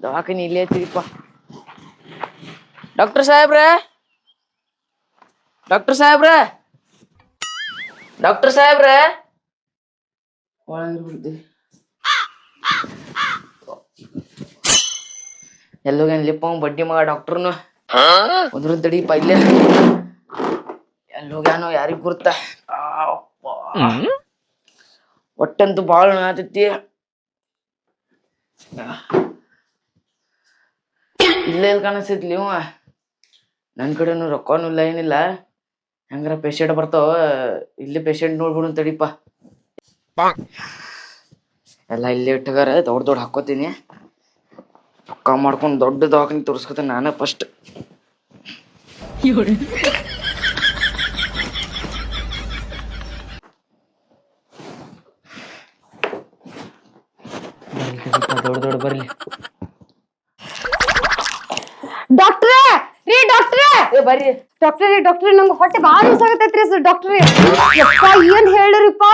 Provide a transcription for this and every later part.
ದವಾಖಾನಿ ಇಲ್ಲೇ ಐತಿರಿಪ್ಪ. ಡಾಕ್ಟರ್ ಸಾಹೇಬ್ರ, ಡಾಕ್ಟರ್ ಸಾಹೇಬ್ರ, ಡಾಕ್ಟರ್ ಸಾಹೇಬ್ರ ಒಳಗಿರ್ಬಿಡ್ತಿ. ಎಲ್ಲೋಗ್ಯಾನಲಿಪ್ಪ ಬಡ್ಡಿ ಮಗ ಡಾಕ್ಟರ್ನು. ಒಂದ್ರ ತಡಿಪ ಇಲ್ಲೇ ಎಲ್ಲೋಗ್ಯಾನೋ ಯಾರಿಗ್ ಗುರ್ತ. ಹೊಟ್ಟಂತೂ ಬಾಳ ನಾತೈತಿ. ಇಲ್ಲೇ ಕಾಣಿಸ್ತೈತ್ಲಿ ಇವ. ನನ್ ಕಡೆನು ರೊಕ್ಕನು ಇಲ್ಲ ಏನಿಲ್ಲ. ಹೆಂಗಾರ ಪೇಷಂಟ್ ಬರ್ತಾವ, ಇಲ್ಲೇ ಪೇಷಂಟ್ ನೋಡ್ಬಿಡು ತಡಿಪ. ಎಲ್ಲ ಇಲ್ಲೇ ಇಟ್ಟಗಾರ ದೊಡ್ಡ ದೊಡ್ಡ ಹಾಕೋತೀನಿ. ರೊಕ್ಕ ಮಾಡ್ಕೊಂಡು ದೊಡ್ಡ ದವಾಖಾನೆ ತೋರಿಸ್ಕೊತೀನಿ ನಾನ ಫಸ್ಟ್. ದೊಡ್ಡ ದೊಡ್ಡ ಬರ್ಲಿ. ಡಾಕ್ಟ್ರೇ ರೀ, ಡಾಕ್ಟ್ರೇ ಬರ್ರಿ. ಡಾಕ್ಟ್ರೇ ಡಾಕ್ಟ್ರೇ, ನಂಗೆ ಹೊಟ್ಟೆ ಬಾಳ ನುಸಾಗತೈತ್ರಿ ಡಾಕ್ಟ್ರೇ. ಯಪ್ಪ ಏನ್ ಹೇಳಿರಿಪ್ಪ,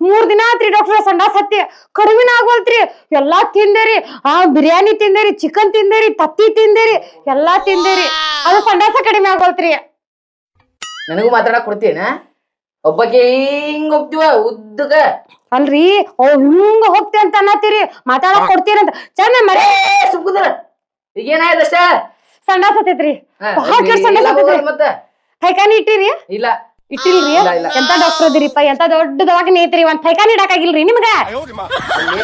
3 ದಿನ ಆತ್ರಿ ಡಾಕ್ಟ್ರ. ಸಂಡಾಸ್ ಹತ್ತಿ ಕಡಿಮೆನ ಆಗ್ವಲ್ತ್ರಿ. ಎಲ್ಲಾ ತಿಂದೇರಿ, ಬಿರಿಯಾನಿ ತಿಂದೇರಿ, ಚಿಕನ್ ತಿಂದೇರಿ, ತತ್ತಿ ತಿಂದೇರಿ, ಎಲ್ಲಾ ತಿಂದೇರಿ, ಅದು ಸಂಡಾಸ ಕಡಿಮೆ ಆಗ್ವಲ್ತ್ರಿ. ನನಗೂ ಮಾತಾಡಕ್ ಕೊಡ್ತೀನ? ಒಬ್ಬಕ್ಕೆ ಹಿಂಗ್ ಹೋಗ್ತೀವ ಉದ್ದಗ. ಅಲ್ರಿ ಹಿಂಗ ಹೋಗ್ತಿ ಅಂತ ಅನ್ನತ್ತೀರಿ, ಮಾತಾಡಕ್ ಕೊಡ್ತೀರಂತ ಚಂದ ಮರೇ ಸುಕ್ಕುದ್ರ. ಈಗೇನಾಯ್ತಷ್ಟ? ಸಂಡಾಸ್ ಹತ್ತೈತ್ರಿ, ಸಂಡಾಸ್ ಹತ್ತೈತ್ರಿ. ಮತ್ತೆ ಪೈಖಾನಿ ಇಟ್ಟಿರಿ? ಇಲ್ಲ ಇಟ್ಟಿಲ್ರಿ. ಎಂತ ಡಾಕ್ಟರ್ ಅದಿರಿಪ್ಪ, ಎಂತ ದೊಡ್ಡ ದವಾಖಾನೆ ಐತ್ರಿ, ಒಂದ್ ಪೈಖಾನಿ ಇಡಾಕಾಗಿಲ್ರಿ ನಿಮ್ಗ?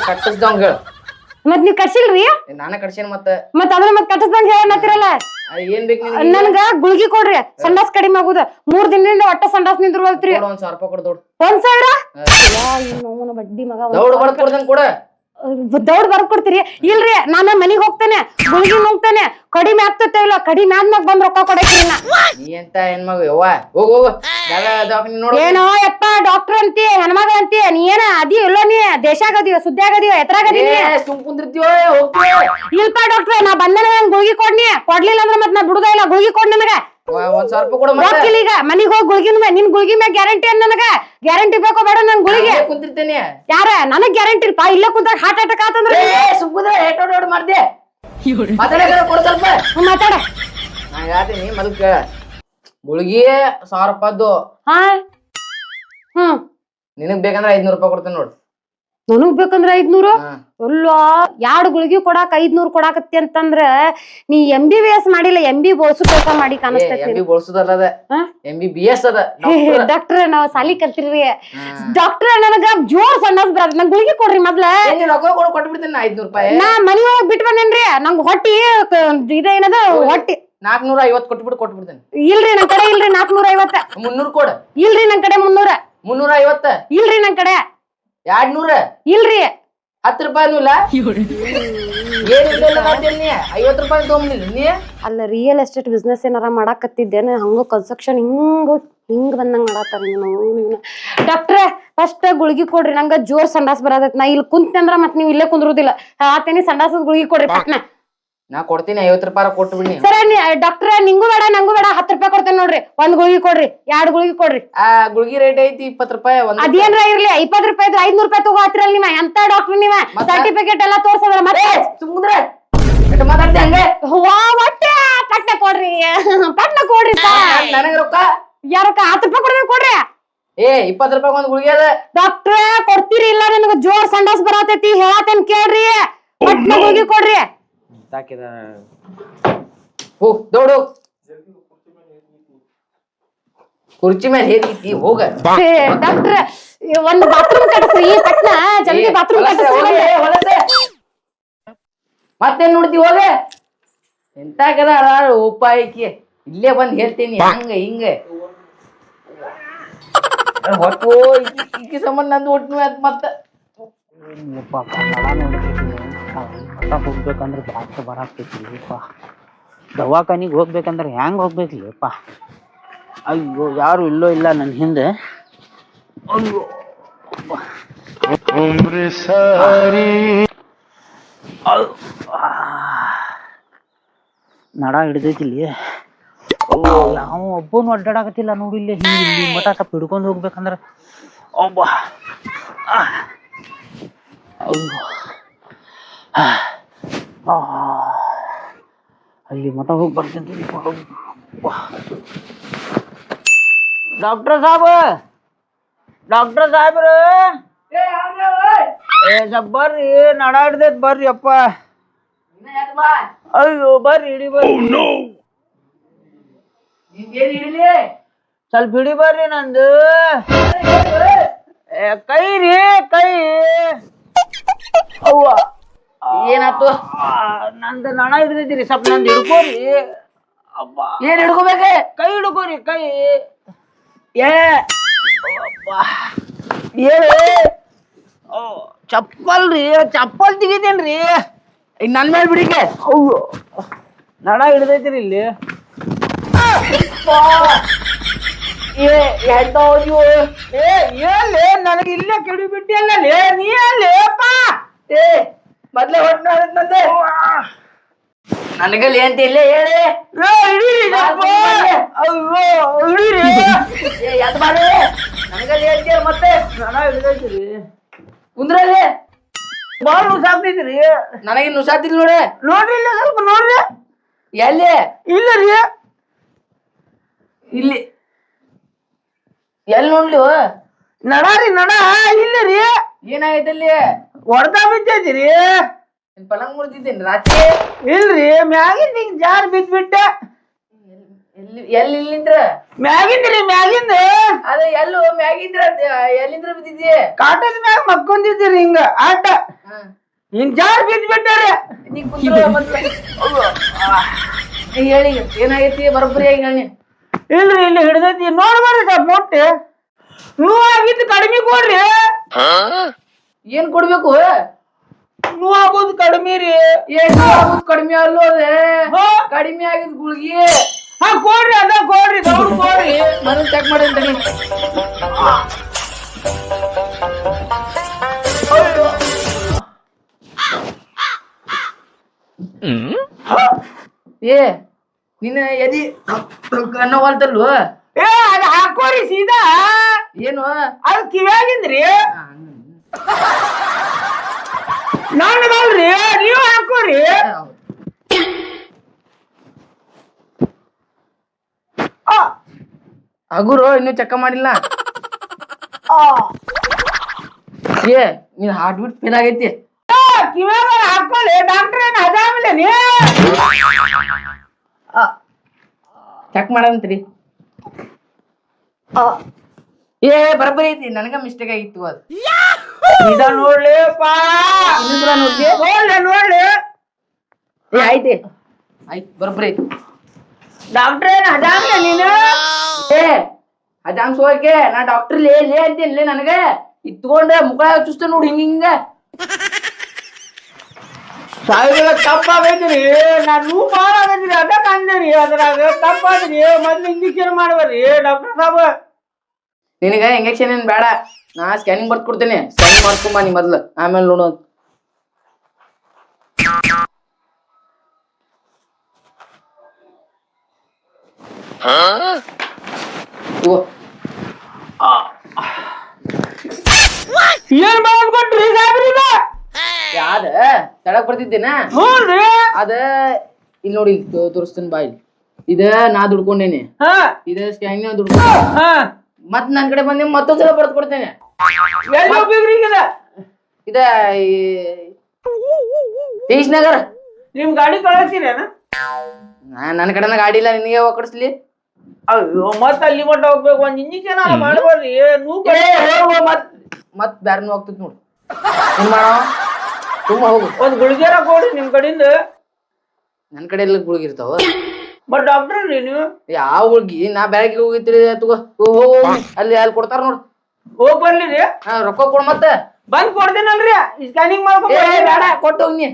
ಕಟ್ಟಿಸ್ದಂಗ ಮತ್ ನೀವ್ ಕಟ್ಸಿಲ್ರಿ? ನಾನ ಕಟ್ಸೇನ್ ಮತ್ತ ಅದನ್ನ ಮತ್ ಕಟ್ಟಿಸ್ದಂಗ ಹೇಳತ್ತಿರಲ್ಲ. ಏನ್ ಬೇಕು ನನ್ಗ ಗುಳ್ಗಿ ಕೊಡ್ರಿ, ಸಂಡಾಸ್ ಕಡಿಮೆ ಆಗುದ. 3 ದಿನದಿಂದ ಒಟ್ಟ ಸಂಡಾಸ್ ನಿಂದ್ರವಲ್ತ್ರಿ. 1,000 ರೂಪಾಯಿ ಕೊಡ್ ದೊಡ್ಡ. 1,000? ಬಡ್ಡಿ ಮಗ ದೌಡ್ ಬರ್ಕೊಡ್ತೇನೆ ಕೊಡ. ದೌಡ್ ಬರ್ಕೊಡ್ತೀರಿ? ಇಲ್ರಿ, ನಾನ ಮನಿಗ್ ಹೋಗ್ತೇನೆ, ಗುಳ್ಗಿ ಹೋಗ್ತೇನೆ. ಕಡಿಮೆ ಆಗ್ತೈತೆ ಇಲ್ಲ, ಕಡಿಮೆ ಆದ್ಮ್ಯಾಗ ಬಂದ್ ರೊಕ್ಕ ಕೊಡಕ್ರಿ. ನೀ ಎಂತ ಹೆಣ್ಮಗ ಯವ್ವ, ಹೋಗ್ ಹೋಗು ನೋಡು. ಏನೋ ಯಪ್ಪ ಡಾಕ್ಟರ್ ಅಂತಿ, ಹೆಣ್ಮಗ ಅಂತಿ, ನೀ ಏನ ಅದಿ ಇಲ್ಲ? ನೀ ದೇಶಾಗ ಅದೀವ, ಸುದ್ದಿಯಾಗ ಅದೀವ, ಎತ್ತರಾಗದಿ? ಸುಮ್ ಕುಂದಿರ್ತೀವೋ ಹೋಗ್ತೀವೋ? ಇಲ್ಪ ಡಾಕ್ಟ್ರೆ, ನಾ ಬಂದ ಗುಳ್ಗಿ ಕೊಡ್ನಿ. ಕೊಡ್ಲಿಲ್ಲ ಅಂದ್ರ ಮತ್ ನಾ ಬಿಡುದ ಇಲ್ಲ. ಗುಳ್ಗಿ ಕೊಡ್ ನನಗ. 1,000 ರೂಪಾಯಿ ಕೊಡ. ಈಗ ಮನಿಗ್ ಹೋಗಿ ಗುಳ್ಗಿನ ನಿನ್ ಗುಳ್ಗಿ ಮ್ಯಾಗ ಗ್ಯಾರಂಟಿ ಅನ್ ನನಗ? ಗ್ಯಾರಂಟಿ ಬೇಕೋ ಬೇಡ ನನ್ ಗುಳಿಗೆ? ಕುಂತಿರ್ತೇನೆ. ಯಾರ? ನನಗ್ ಗ್ಯಾರಂಟಿ ಇಲ್ಪ. ಇಲ್ಲೇ ಕುಂತಾಗ ಹಾರ್ಟ್ ಅಟ್ಯಾಕ್ ಆತಂದ್ರ ಸುಮ್ಮನೆ ಹೇಟೋಡ್ ಮಾಡ್ದೆ. ಮಾತಾಡ ಕೊಡ ಸ್ವಲ್ಪ. ಮಾತಾಡ. ನಾ ಹೇಳ್ತೀನಿ ಮೊದಲು ಕೇಳ. ಗುಳ್ಗಿ 1,000 ರೂಪಾಯ್ದು. ಹಾ ನಿನಗ್ ಬೇಕಂದ್ರ 500 ರೂಪಾಯಿ ಕೊಡ್ತೇನೆ ನೋಡು. ನನಗ್ ಬೇಕಂದ್ರ 500? ಅಲ್ಲ, 2 ಗುಳಿಗಿ ಕೊಡಾಕ 500 ಕೊಡಾಕತ್ತಿ ಅಂತಂದ್ರ ನೀ MBBS ಮಾಡಿಲ್ಲ, MB ಬೋಳ್ಸು ಕೆಲಸ ಮಾಡಿ ಕಾಣಿಸ್ತೈತಿ. MB ಬೋಳ್ಸುದಲ್ಲ ಅದ, MBBS ಅದ. ಡಾಕ್ಟರ್ ನಾವ್ ಸಾಲಿ ಕಲ್ತಿರ್ರಿ. ಡಾಕ್ಟರ್ ನನಗ ಜೋರ್ ಸಂಡಾಸ್ ಬರದ್, ನಂಗ್ ಗುಳಿಗಿ ಕೊಡ್ರಿ ಮೊದ್ಲ. ರೊಕ್ಕ ಕೊಟ್ಟು ಬಿಡ್ತೇನೆ 500 ರೂಪಾಯಿ. ನಾ ಮನಿ ಹೋಗಿ ಬಿಟ್ಟು ಬಂದೇನ್ರಿ. ನಂಗ್ ಹೊಟ್ಟಿ ಇದೇನದ ಹೊಟ್ಟಿ 450 ಕೊಟ್ಬಿಡ್ತೇನೆ. ಇಲ್ರಿ ನನ್ ಕಡೆ ಇಲ್ರಿ. 450. 300 ಕೊಡ. ಇಲ್ರಿ ನನ್ ಕಡೆ 300. 350. ಇಲ್ರಿ ನನ್ ಕಡೆ 200. ಇಲ್ರಿ. 10 ರೂಪಾಯಿನೂ ಇಲ್ಲ. ಏನಿಲ್ಲ 50 ರೂಪಾಯಿ ತಗೊಂಡಿಲ್ಲ ನೀ. ಅಲ್ಲ, ರಿಯಲ್ ಎಸ್ಟೇಟ್ ಬಿಸ್ನೆಸ್ ಏನಾರ ಮಾಡಾಕತ್ತಿದ್ದೇನೆ, ಹಂಗ ಕನ್ಸ್ಟ್ರಕ್ಷನ್ ಹಿಂಗ್ ಬಂದಂಗ ಮಾಡಾತಾರ. ಡಾಕ್ಟ್ರೆ ಫಸ್ಟ್ ಗುಳ್ಗಿ ಕೊಡ್ರಿ, ನಂಗ ಜೋರ್ ಸಂಡಾಸ್ ಬರತೈತಿ. ನಾ ಇಲ್ಲಿ ಕುಂತಂದ್ರ ಮತ್ ನೀವ್ ಇಲ್ಲೇ ಕುಂದ್ರುದಿಲ್ಲ. ಆತೇನಿ ಸಂಡಾಸದ ಗುಳ್ಗಿ ಕೊಡ್ರಿ ಪಟ್ನ. ನಾ ಕೊಡ್ತೀನಿ 50 ರೂಪಾಯಿ ಕೊಟ್ಟು ಬಿಡಿ. ಸರಿ ಡಾಕ್ಟ್ರ, ನಿಂಗೂ ಬೇಡ ನಂಗೂ ಬೇಡ, 10 ರೂಪಾಯಿ ಕೊಡ್ತೇನೆ ನೋಡ್ರಿ. 1 ಗುಳ್ಗಿ ಕೊಡ್ರಿ, 2 ಗುಳ್ಗಿ ಕೊಡ್ರಿ. ಗುಳ್ಗಿ ರೇಟ್ ಐತಿ 20 ರೂಪಾಯಿ. ಅದೇನ್ರ ಇರ್ಲಿ, 20 ರೂಪಾಯಿ 500 ರೂಪಾಯಿ ತಗೋ ಹತ್ತಿರಲ್ಲ. ನೀವ ಎಂತ ಡಾಕ್ಟರ್? ನೀವ ಸರ್ಟಿಫಿಕೇಟ್ ಎಲ್ಲಾ ತೋರ್ಸದ್ರ ಮತ್ತೆ ಸುಮ್ದ್ರ ಮಾತಾಡ್ತಿ ಹಂಗೆ. ಒಟ್ಟೆ ಪಟ್ನ ಕೊಡ್ರಿ, ಪಟ್ನ ಕೊಡ್ರಿ. ನನಗ ರೊಕ್ಕ ಯಾರಕ್ಕ 10 ರೂಪಾಯಿ ಕೊಡ್ಬೇಕು ಕೊಡ್ರಿ. 20 ರೂಪಾಯಿ ಒಂದ್ ಗುಳಿಗೆ ಅದ. ಡಾಕ್ಟ್ರೇ ಕೊಡ್ತೀರಿ ಇಲ್ಲ? ನನಗ ಜೋರ್ ಸಂಡಾಸ್ ಬರತೈತಿ, ಹೇಳತೇನ್ ಕೇಳ್ರಿ. ಪಟ್ನ ಗುಳ್ಗಿ ಕೊಡ್ರಿ. ದೌಡು ಕುರ್ಚಿ ಮೇಲೆ ಹೇಗಿತಿ ಹೋಗ. ಡಾಕ್ಟ್ರ ಒಂದ್ ಬಾತ್ರೂಮ್ ಕಟ್ಸ್ರಿ ಪಟ್ನ, ಜಲ್ದಿ ಬಾತ್ರೂಮ್ ಕಟ್ಸ್ರಿ. ಮತ್ತೇನ್ ನೋಡ್ತಿ ಹೋಗ. ಎಂತ ಕದ ಉಪಾಯಕ್ಕೆ ಇಲ್ಲೇ ಬಂದ್ ಹೇಳ್ತೀನಿ ಹಂಗ ಹಿಂಗ. ಹೊಟ್ಟು ಈಕಿ ಸಂಬಂಧ ನಂದು ಒಟ್ಟು ಮತ್ತ ಹೋಗ್ಬೇಕಂದ್ರೆ ಜಾಸ್ತಿ ಬರಾಕ್ತೈತಿಪ್ಪ. ದವಾಖಾನಿಗೆ ಹೋಗ್ಬೇಕಂದ್ರೆ ಹೆಂಗ್ ಹೋಗ್ಬೇಕ್ಲಿಪ್ಪ? ಅಯ್ಯೋ, ಯಾರು ಇಲ್ಲೋ ಇಲ್ಲ ನನ್ನ ಹಿಂದೆ. ಅಯ್ಯೋ ನಡ ಹಿಡ್ದೈತಿಲ್ಲಿ. ಯಾವ ಒಬ್ಬನು ಅಡ್ಡಾಡಕತ್ತಿಲ್ಲ ನೋಡಿಲ್ಲ. ಹಿಂಗೆ ಮಠ ಸ್ವಲ್ಪ ಹಿಡ್ಕೊಂಡು ಹೋಗ್ಬೇಕಂದ್ರ ಒಬ್ಬ. ಅಯ್ಯೋ ಅಲ್ಲಿ ಮಠ ಹೋಗಿ ಬರ್ತೀನಿ. ಡಾಕ್ಟರ್ ಸಾಹೇಬ್ರ ಬರ್ರಿ, ನಡ ಹಿಡ್ದೈತ್ ಬರ್ರಿ ಅಪ್ಪ. ಅಯ್ಯೋ ಬರ್ರಿ, ಹಿಡಿ ಬರ್ರಿ. ಸ್ವಲ್ಪ ಹಿಡಿ ಬರ್ರಿ ನಂದು ಕೈ ರೀ, ಕೈ. ಅವ್ವ ಏನಾತು? ನಂದು ನಡ ಹಿಡ್ದೈತಿರಿ, ಸ್ವಲ್ಪ ನಂದು ಹಿಡ್ಕೋರಿ. ಏನ್ ಹಿಡ್ಕೋಬೇಕ? ಕೈ ಹಿಡ್ಕೋರಿ, ಕೈ. ಏ ಚಪ್ಪಲ್ ರೀ, ಚಪ್ಪಲ್ ತೆಗಿತೇನ್ರಿ. ಈಗ ನನ್ ಮೇಲೆ ಬಿಡಿಕೆ. ಹೌದು, ನಡ ಹಿಡ್ದೈತಿರಿ ಇಲ್ಲಿ. ಏನ್ಲೇ ನನಗೆ ಇಲ್ಲೇ ಕೆಡಿ ಬಿಟ್ಟಿಯಲ್ಲ, ನೀ ಅಲ್ಲೇಪ್ಪ. ಮೊದ್ಲೇ ಹೊಟ್ಟೆ ನಂದೆ ನನಗಲ್ಲಿ ಅಂತ ಇಲ್ಲೇ ಹೇಳಿ. ಎದ್ ಮಾಡಿ ನನಗಲ್ಲಿ ಹೇಳ್ತೀರ ಮತ್ತೆ. ನಡ ಹಿಡ್ದೈತಿರಿ, ಕುಂದ್ರಲ್ಲಿ ಬಾಳ ನುಸಾಕ್ತೈತಿರಿ. ನನಗೆ ನುಸಾತಿಲ್ ನೋಡಿ. ನೋಡ್ರಿ ಇಲ್ಲ, ಸ್ವಲ್ಪ ನೋಡ್ರಿ. ಎಲ್ಲಿ? ಇಲ್ಲ ರೀ, ಇಲ್ಲಿ ಎಲ್ಲಿ ನೋಡ್ಲಿ? ನಡ ರೀ, ನಡ ಇಲ್ಲ ರೀ. ಏನಾಗೈತೆ ಅಲ್ಲಿ? ಹೊಡ್ತಾ ಬಿದ್ದೈತಿರಿ. ಪಲಂಗ್ ಮುರಿದಿದ್ದೇನೆ ರಾತ್ರಿ. ಇಲ್ರಿ, ಮ್ಯಾಗಿಂದ ಹಿಂಗ್ ಜಾರ್ ಬಿದ್ಬಿಟ್ಟೆ. ಎಲ್ಲಿ ಇಲ್ಲಿಂದ್ರ? ಮ್ಯಾಗಿಂದ್ರಿ, ಮ್ಯಾಗಿಂದ. ಅದ ಎಲ್ಲೂ ಮ್ಯಾಗಿಂದ್ರ ಎಲ್ಲಿಂದ್ರ ಬಿದ್ದಿದ್ದಿ? ಕಾಟದ ಮ್ಯಾಗ ಮಕ್ಕೊಂದಿದ್ದೀರಿ ಹಿಂಗ ಆಟ. ಹಿಂಗ್ ಜಾರ್ ಬಿದ್ಬಿಟ್ಟಾರೆ. ನೀ ಕುಂದ್ರ ಮೊದ್ಲು. ಹೇಳಿ ಏನಾಗೈತಿ ಬರೋಬ್ಬರಿ ಆಗಿ ಹೇಳಿ. ಇಲ್ರಿ, ಇಲ್ಲಿ ಹಿಡ್ದೈತಿ, ನೋಡ್ಬಾರ್ರಿ ಸ್ವಲ್ಪ ಮೊಟ್ಟೆ. ನೋವು ಆಗಿದ್ದು ಕಡಿಮೆ ಕೊಡ್ರಿ. ಏನ್ ಕೊಡ್ಬೇಕು? ನೋವು ಆಗೋದು ಕಡಿಮೆ ರೀ. ಏನು ಆಗುದ್ ಕಡಿಮೆ ಅಲ್ಲೋ ಅದೇ. ಕಡಿಮೆ ಆಗಿದ್ ಗುಳ್ಗಿ. ಹಾ ಕೊಡ್ರಿ, ಅದ ಕೊಡ್ರಿ, ದೌಡ್ ಕೊಡ್ರಿ. ಮನ ಚೆಕ್ ಮಾಡಿ ಅಂತ ಏ ನಿನ್ನ ಎದಿ ಅನ್ನವಲ್ತಲ್ವ? ಅದ ಹಾಕೋರಿ ಸೀದಾ. ಏನು ಅದು ಕಿವ್ಯಾಗಿಂದ್ರಿ, ನನ್ನದಲ್ರಿ, ನೀವು ಹಾಕೋರಿ. ಹಗುರು ಇನ್ನೂ ಚೆಕ್ ಮಾಡಿಲ್ಲ. ಏ ನೀನ್ ಹಾರ್ಟ್ ಬೀಟ್ ಫೇಲ್ ಆಗೈತಿ. ಕಿವ್ಯಾಗ ಹಾಕೊಳ್ಳಿ, ಡಾಕ್ಟರ್ ಏನ್ ಹಜಾಮಿಲ್ಲ ನೀ. ಚೆಕ್ ಮಾಡಂತ್ರಿ. ಏ ಬರಬರಿ ಐತಿ, ನನಗ ಮಿಸ್ಟೇಕ್ ಆಗಿತ್ತು ಅದು. ಇದ ನೋಡ್ಲಿಪಾ, ನೋಡ್ಲಿ. ಏ ಐತಿ ಆಯ್ತು, ಬರಬರಿ ಐತಿ. ಡಾಕ್ಟರ್ ಏನ್ ಹಜಾಮಿಲ್ಲ ನೀನು. ಏ ಅದಾಮ್ ಸೋಕೆ ನಾ ಡಾಕ್ಟರ್ ಲೇ ಅಂತೀನಿ ನನಗ ಇತ್ಕೊಂಡ ಮುಖ ಚುಸ್ತ ನೋಡಿ ಹಿಂಗ ಸಾಯಿಗಳ ತಪ್ಪಾಗೈತ್ರಿ. ನಾನು ಬಾಳ ಆಗೈತ್ರಿ, ಅದಕ್ಕೆ ಅಂದೇರಿ. ಅದ್ರಾಗ ತಪ್ಪಾದ್ರಿ, ಮೊದ್ಲು ಇಂಜೆಕ್ಷನ್ ಮಾಡ್ಬಾರ್ರಿ ಡಾಕ್ಟರ್ ಸಾಬ್. ನಿನಗ ಇಂಜೆಕ್ಷನ್ ಏನ್ ಬೇಡ, ನಾ ಸ್ಕ್ಯಾನಿಂಗ್ ಬರ್ದ್ ಕೊಡ್ತೇನೆ. ಸ್ಕ್ಯಾನಿಂಗ್ ಮಾಡ್ಕೊಂಬ ನೀ ಮೊದ್ಲು, ಆಮೇಲೆ ನೋಡೋದು. ಏನ್ ಮಾಡ್ಕೊಟ್ರಿ ಸಾಬ್ರಿಗ? ಯಾದ ತಳಕ್ ಬರ್ತಿದ್ದೇನ? ನೋಡ್ರಿ, ಅದ ಇಲ್ಲಿ ನೋಡಿ, ತೋರಿಸ್ತೇನೆ ಬಾ. ಇಲ್ಲಿ ಇದ ನಾ ದುಡ್ಕೊಂಡೇನಿ, ಇದ ಸ್ಕ್ಯಾನಿಂಗ್ ದುಡ್ಕೊಂಡ. ಮತ್ ನನ್ ಕಡೆ ಬಂದ ಮತ್ತೊಂದ್ಸಲ ಬರ್ದ್ ಕೊಡ್ತೇನೆ. ಇದ ತೇಜ್ ನಗರ್. ನಿಮ್ ಗಾಡಿ ಕಳಿಸ್ತೀರೇನ? ನನ್ನ ಕಡೆನ ಗಾಡಿ ಇಲ್ಲ, ನಿನಗೆ ಯಾವಾಗ ಕಡಿಸ್ಲಿ? ಅಯ್ಯೋ, ಮತ್ ಅಲ್ಲಿ ಮಟ್ಟ ಹೋಗ್ಬೇಕು, ಒಂದ್ ಇಂಜೆಕ್ಷನ್ ಮಾಡ್ಬಾರ್ರಿ. ಮತ್ ಬ್ಯಾರನು ಹೋಗ್ತೈತಿ ನೋಡು. ಏನ್ ಮಾಡೋ, ತುಂಬ ಹೋಗು. ಒಂದ್ ಗುಳಿಗೆರ ಕೊಡ್ರಿ ನಿಮ್ ಕಡೆಯಿಂದ. ನನ್ ಕಡೆ ಎಲ್ಲ ಗುಳಿಗೆ ಇರ್ತಾವ. ಬಟ್ ಡಾಕ್ಟರ್ ರೀ ನೀವು? ಯಾವ ಗುಳ್ಗಿ? ನಾ ಬ್ಯಾಗಿಗೆ ಹೋಗಿರ್ತೀರಿ. ತಗೋ ಅಲ್ಲಿ ಕೊಡ್ತಾರ ನೋಡು, ಹೋಗ್ ಬರ್ಲಿ ರೀ. ರೊಕ್ಕ ಕೊಡ್. ಮತ್ತೆ ಬಂದ್ ಕೊಡ್ತೇನಲ್ರಿ, ಸ್ಕ್ಯಾನಿಂಗ್ ಮಾಡ್ಕೊ. ಬೇಡ, ಕೊಟ್ಟು ಹೋಗಿ.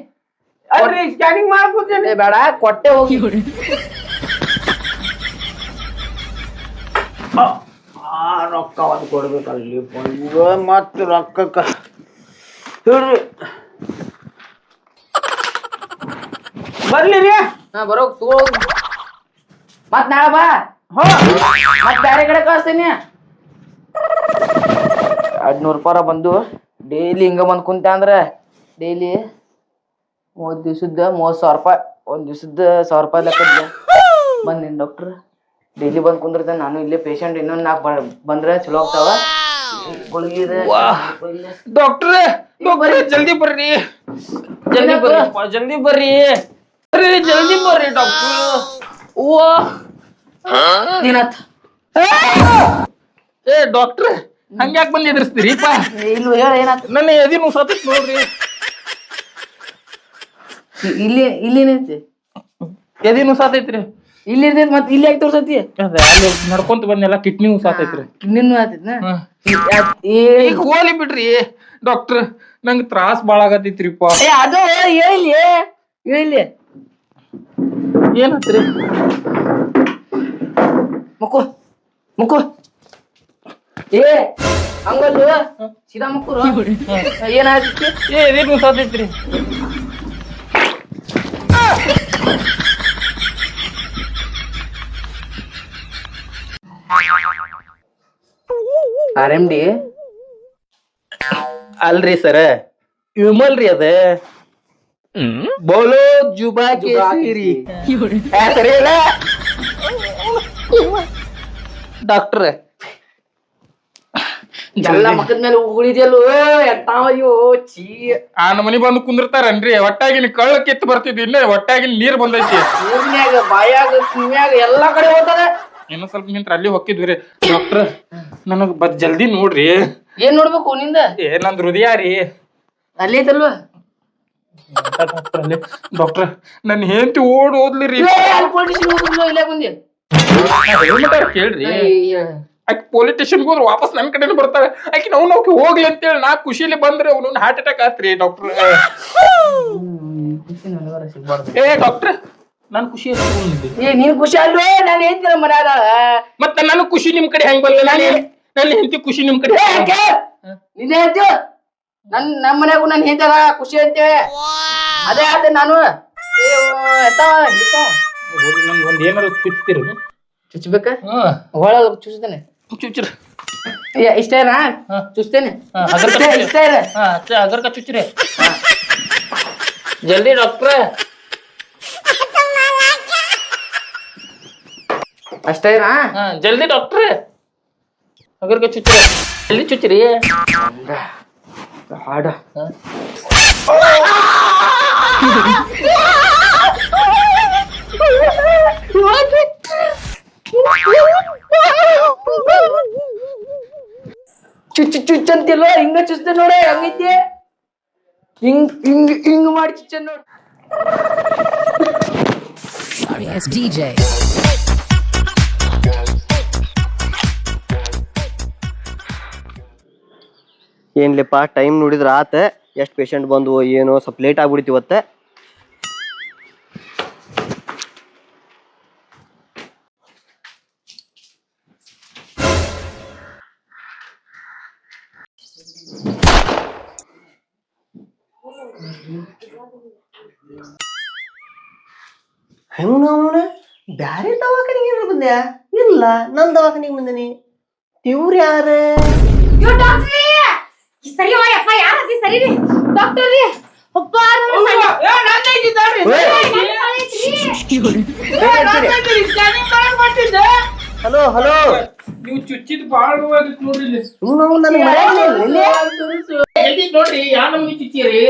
ಅಲ್ರಿ ಸ್ಕ್ಯಾನಿಂಗ್ ಮಾಡ್ಕೊತೇನೆ. ಬೇಡ, ಕೊಟ್ಟೆ ಹೋಗಿ. ರೊಕ್ಕ ಒಂದು ಕೊಡ್ಬೇಕಲ್ಲಿ ಮತ್ ರೊಕ್ಕಕ್ಕ ಹೇಳ್ರಿ. ಬರ್ಲಿ ರೀ. ಬರೋ ತಗೋ. ಮತ್ ನಾಳೆ ಬಾ. ಮತ್ ಬ್ಯಾರೆ ಕಡೆ ಕಳಿಸ್ತೀನಿ. 200 ರೂಪಾಯಿ ಬಂದು ಡೈಲಿ ಹಿಂಗ ಬಂದ್ ಕುಂತ ಅಂದ್ರ ಡೈಲಿ 30 ದಿವ್ಸದ 30,000 ರೂಪಾಯಿ ಒಂದ್ ದಿವ್ಸದ 1,000 ರೂಪಾಯಿ ಲೆಕ್ಕದ ಬಂದಿನ್ ಡಾಕ್ಟರ್ ಡೈಲಿ ಬಂದ್ ಕುಂದಿರ್ತಾನೆ ನಾನು ಇಲ್ಲೇ ಪೇಷಂಟ್ ಇನ್ನೊಂದ್ 4 ಬಂದ್ರೆ ಚಲೋ ಆಗ್ತಾವ ಡಾಕ್ಟ್ರೆ ಜಲ್ದಿ ಬರ್ರಿ ಜಲ್ದಿ ಬರ್ರಿ ಜಲ್ದಿ ಬರ್ರಿ ಡಾಕ್ಟರ್ ಏನಾತ್ ಏ ಡಾಕ್ಟ್ರೆ ಹಂಗ್ಯಾಕ್ ಬಂದ್ ಎದುರಿಸ್ತೀರಿಪ್ಪ ಇಲ್ಲ ಹೇಳ ಏನಾತ್ ನನ್ನ ಎದಿನು ಸತ್ತೈತ್ ನೋಡ್ರಿ ಇಲ್ಲೇನೈತಿ ಎದಿನು ಸಾತೈತ್ರಿ ಇಲ್ಲಿ ಇರ್ತೈತಿ ಮತ್ ಇಲ್ಲಿ ಯಾಕೆ ತೋರ್ಸತಿ ಅಲ್ಲಿ ನಡ್ಕೊಂತ ಬಂದೆಲ್ಲ ಕಿಡ್ನಿ ಸಾತೈತ್ರಿ ಕಿಡ್ನಿನೂ ಆತೈತ್ನ ಈಗ ಹೋಲಿ ಬಿಡ್ರಿ ಡಾಕ್ಟರ್ ನಂಗ್ ತ್ರಾಸ್ ಬಾಳ ಆಗತೈತ್ರಿಪ್ಪ ಅದು ಹೇಳಿ ಏನತ್ರಿ ಮುಕ್ಕು ಏ ಹಂಗಲ್ಲು ಸೀದಾ ಮುಕ್ಕುರು ಏನಾಯ್ತು ಎದಿನು ಸಾತೈತ್ರಿ RMD ಅಲ್ರಿ ಸರ ವಿಮಲ್ ರೀ ಅದ ಬೋಲೋ ಜುಬಾ ಕೇಸರಿ ಸರಿ ಅಲ್ಲ ಡಾಕ್ಟರ್ ಎಲ್ಲ ಮಕ್ಕದ ಮೇಲೆ ಉಗುಳಿದ್ಯಲ್ಲೋ ಎಟ್ಟಾವಯ್ಯೋ ಚೀ ಆ ನಮನಿ ಬಂದು ಕುಂದಿರ್ತಾರನ್ರಿ ಒಟ್ಟಾಗಿನ ಕಳ್ಳ ಕಿತ್ತು ಬರ್ತಿದ್ವಿ ಇನ್ನ ಒಟ್ಟಾಗಿನ ನೀರ್ ಬಂದೈತಿ ಊರ್ನ್ಯಾಗ ಬಾಯಾಗ ಕಿವ್ಯಾಗ ಎಲ್ಲಾ ಕಡೆ ಹೋಗ್ತದೆ ಇನ್ನೊಂದ್ ಸ್ವಲ್ಪ ನಿಂತ್ರ ಅಲ್ಲಿ ಹೊಕ್ಕಿದ್ವಿ ರೀ ಡಾಕ್ಟರ್ ನನಗ್ ಜಲ್ದಿ ನೋಡ್ರಿ ಏನ್ ನೋಡ್ಬೇಕು ನಿಂದ ಏ ನಂದ್ ಹೃದಯ ರೀ ಅಲ್ಲೇ ಐತಲ್ವ ಡಾಕ್ಟರ್ ನನ್ ಹೆಂಡತಿ ಓದ್ಲಿರಿ ಇಲ್ಲೇ ಬಂದಿ ಕೇಳ್ರಿ ಆಕಿ ಪೊಲೀಸ್ ಸ್ಟೇಷನ್ಗೆ ಹೋದ್ರೆ ವಾಪಸ್ ನನ್ ಕಡೆನೇ ಬರ್ತಾಳೆ ಆಕಿ ನಾವು ಹೋಗ್ಲಿ ಅಂತೇಳಿ ನಾ ಖುಷಿಲಿ ಬಂದ್ರೆ ಅವ್ನು ಹಾರ್ಟ್ ಅಟ್ಯಾಕ್ ಆತ್ರಿ ಡಾಕ್ಟರ್ ಏ ಡಾಕ್ಟರ್ ನಾನ್ ಖುಷಿ ಏ ನೀನ್ ಖುಷಿ ಅಲ್ವೇ ನಾನು ಹೇಳ್ತೀನಿ ಮನ್ಯಾಗ ಮತ್ತ ನನ್ನ ಖುಷಿ ನಿಮ್ ಕಡೆ ಹೆಂಗ್ ಬರ್ಲಿಲ್ಲ ನನ್ನ ಹೆಂಡತಿ ಖುಷಿ ನಿಮ್ ಕಡೆ ನಿನ್ನೆ ಹೇಳ್ತೀವ ನಮ್ಮ ಮನ್ಯಾಗು ನಾನು ಹೇಳ್ತಾರ ಖುಷಿ ಅಂತೇಳಿ ಅದೇ ಆತ ನಾನು ನನ್ಗೆ ಒಂದ್ ಏನಾರು ಚುಚ್ತೀರ ಚುಚ್ಬೇಕ ಹೊಳ ಚುಚ್ತೇನೆ ಚುಚ್ಚಿರ ಇಷ್ಟೇನಾ ಚುಚ್ತೇನೆ ಇಷ್ಟ ಇದೆ ಅಗರ್ಕ ಚುಚ್ಚಿರಿ ಜಲ್ದಿ ಡಾಕ್ಟ್ರ ಅಷ್ಟೇನಾ ಜಲ್ದಿ ಡಾಕ್ಟ್ರ ಅಗರ್ಕ ಚುಚ್ಚಿರಿ ಜಲ್ದಿ ಚುಚ್ಚಿರಿ ಹಾಡ ಚುಚ್ಚ್ ಅಂತಿಲ್ವ ಹಿಂಗ ಚುಚ್ತೆ ನೋಡ ಹಂಗೈತಿ ಹಿಂಗ್ ಮಾಡಿ ಚುಚ್ಚ ನೋಡ Yes, DJ. ಏನ್ಲಿಪ್ಪ ಟೈಮ್ ನೋಡಿದ್ರ ಆತ ಎಷ್ಟು ಪೇಷಂಟ್ ಬಂದು ಏನೋ ಸ್ವಲ್ಪ ಲೇಟ್ ಆಗ್ಬಿಡ್ತಿ ಇವತ್ತ ಹೆಂಗ ಅವನ ಬ್ಯಾರೆ ದವಾಖಾನಿಗೆ ಏನಾರ ಬಂದ್ಯಾ ಇಲ್ಲ ನನ್ ದವಾಖಾನಿಗೆ ಬಂದನಿ ಇವ್ರು ಯಾರ ಸರಿ ಯಪ್ಪ ಯಾರದಿ ಸರಿ ರೀ ಡಾಕ್ಟರ್ ರೀ ಅಪ್ಪ ಹಲೋ ಹಲೋ ನೀವು ಚುಚ್ಚಿದ್ ಬಾಳ ನೋಡ್ರಿ ನೋಡ್ರಿ ಯಾವ ನಮ್ಗೆ ಚುಚ್ಚಿರಿ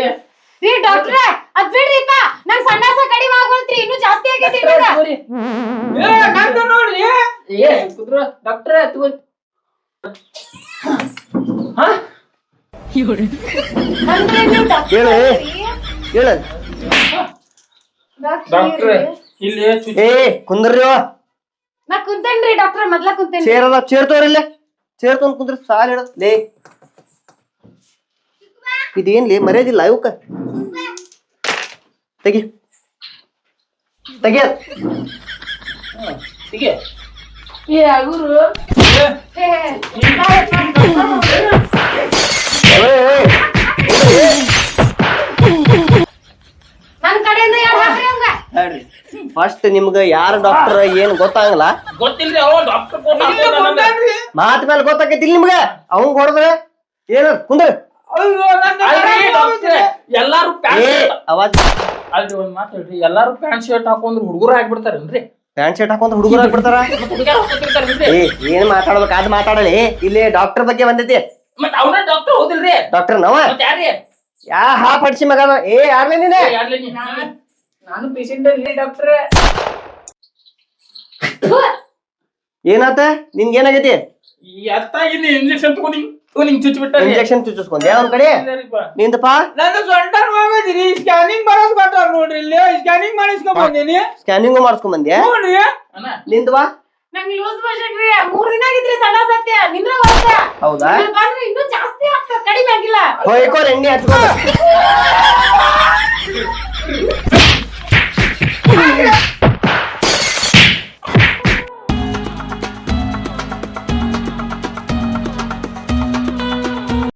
ರೀ ಡಾಕ್ಟ್ರ ಅದ್ ಬಿಡ್ರಿಪ್ಪ ನನ್ ಸಂಡಾಸ ಕಡಿಮೆ ಆಗೋಲ್ತ್ರಿ ಇನ್ನೂ ಜಾಸ್ತಿ ಆಗೈತಿ ನೋಡ್ರಿ ಡಾಕ್ಟರ್ ತಗೋರಿ ಹೇಳ ಹೇಳ ಡಾಕ್ಟ್ರ ಇಲ್ಲಿ ಏ ಕುಂದ್ರಿ ನಾ ಕುಂತೇನ್ರಿ ಡಾಕ್ಟರ್ ಮೊದ್ಲ ಕುಂತೇನ್ರಿ ಚೇರ್ ಅದ ಚೇರ್ ತೋರಿಲ್ಲ ಚೇರ್ ತೊಗೊಂಡ್ ಕುಂದ್ರಿ ಸಾಲ ಹೇಳ ಲೇ ಇದೇನ್ಲಿ ಮರ್ಯಾದಿಲ್ಲ ಇವಕ್ಕ ತೆಗಿ ತೆಗಿಯ ಏ ಅಗುರು ನನ್ ಕಡೆಯಿಂದ ಯಾರು ಹಾಕ್ರಿ ಅವಂಗ ಫಸ್ಟ್ ನಿಮ್ಗ ಯಾರ ಡಾಕ್ಟರ್ ಏನ್ ಗೊತ್ತಾಗಲ್ಲ ಗೊತ್ತಿಲ್ರಿ ಅವ ಡಾಕ್ಟರ್ ಮಾತ್ ಮೇಲೆ ಗೊತ್ತಾಕೈತಿ ನಿಮ್ಗ ಅವಂಗ ಹೊಡೆದ್ರ ಏನ ಕುಂದ್ರ ಅಯ್ಯೋ ನನ್ನ ಅಲ್ರಿ ಡಾಕ್ಟ್ರೆ, ಎಲ್ಲಾರು ಅವಾಜ್ ಅಲ್ರಿ ಒಂದ್ ಮಾತು ಹೇಳ್ರಿ, ಎಲ್ಲಾರು ಪ್ಯಾಂಟ್ ಶರ್ಟ್ ಹಾಕೊಂಡ್ರು ಹುಡುಗರು ಆಗ್ಬಿಡ್ತಾರೇನ್ರಿ? ಪ್ಯಾಂಟ್ ಶರ್ಟ್ ಹಾಕೊಂತ ಹುಡುಗರು ಆಗ್ಬಿಡ್ತಾರ. ಹುಡುಗರು ಹಾಕೋತಿರ್ತಾರೇನ್ರಿ? ಏನ್ ಮಾತಾಡ್ಬೇಕು ಅದ್ ಮಾತಾಡಲಿ. ಇಲ್ಲಿ ಡಾಕ್ಟರ್ ಬಗ್ಗೆ ಬಂದೈತಿ. ಮತ್ ಅವ್ನ ಡಾಕ್ಟರ್ ಹೌದಿಲ್ರಿ? ಡಾಕ್ಟರ್ ನಾವ ಮತ್ ಯಾರ್ರಿ? ಹಾ ಪಡ್ಸಿ ಮಗ ಯಾರ್ಲಿ ನೀನೆ? ಯಾರ್ಲಿ ನೀ? ನಾನು ಪೇಷಂಟ್ ಅಲ್ಲಿ ಡಾಕ್ಟ್ರೆ. ಏನಾತ ನಿನ್ಗೆ ಏನಾಗೈತಿ? ಎತ್ತಾಗಿನಿ ಇಂಜೆಕ್ಷನ್ ತಗೊಂಡಿ ಚುಚ್ಚಿಬಿಟ್ಟ. ಇಂಜೆಕ್ಷನ್ ಚುಚ್ಚಿಸ್ಕೊಂಡೆ ಅವ್ನ ಕಡೆ ನಿಂದಪ್ಪ. ನನ್ನ ಸೊಂಟ ನೋವಾಗಿದ್ರಿ ಸ್ಕ್ಯಾನಿಂಗ್ ಮಾಡೋದ್ ಕೊಟ್ಟಾರ ನೋಡ್ರಿ ಇಲ್ಲಿ ಸ್ಕ್ಯಾನಿಂಗ್ ಮಾಡಿಸ್ಕೊಂಡ್ ಬಂದೀನಿ. ಸ್ಕ್ಯಾನಿಂಗ್ ಮಾಡಿಸ್ಕೊಂಡ್ ಬಂದ್ಯಾ? ನೋಡ್ರಿ ನಿಂದವಾ? ನಂಗೆ ಲೂಸ್ ಮೋಷನ್ ರೀ 3 ದಿನ ಆಗಿದ್ರಿ ಸಣ್ಣ ಸತ್ಯ ನಿಂದ್ರ ವರ್ಷ ಹೌದಾ? ಬಂದ್ರೆ ಇನ್ನೂ ಜಾಸ್ತಿ ಆಗ್ತದೆ ಕಡಿಮೆ ಆಗಿಲ್ಲ. ಹೋಯ್ಕೋ ಎಣ್ಣೆ ಹಚ್ಕೊಂಡು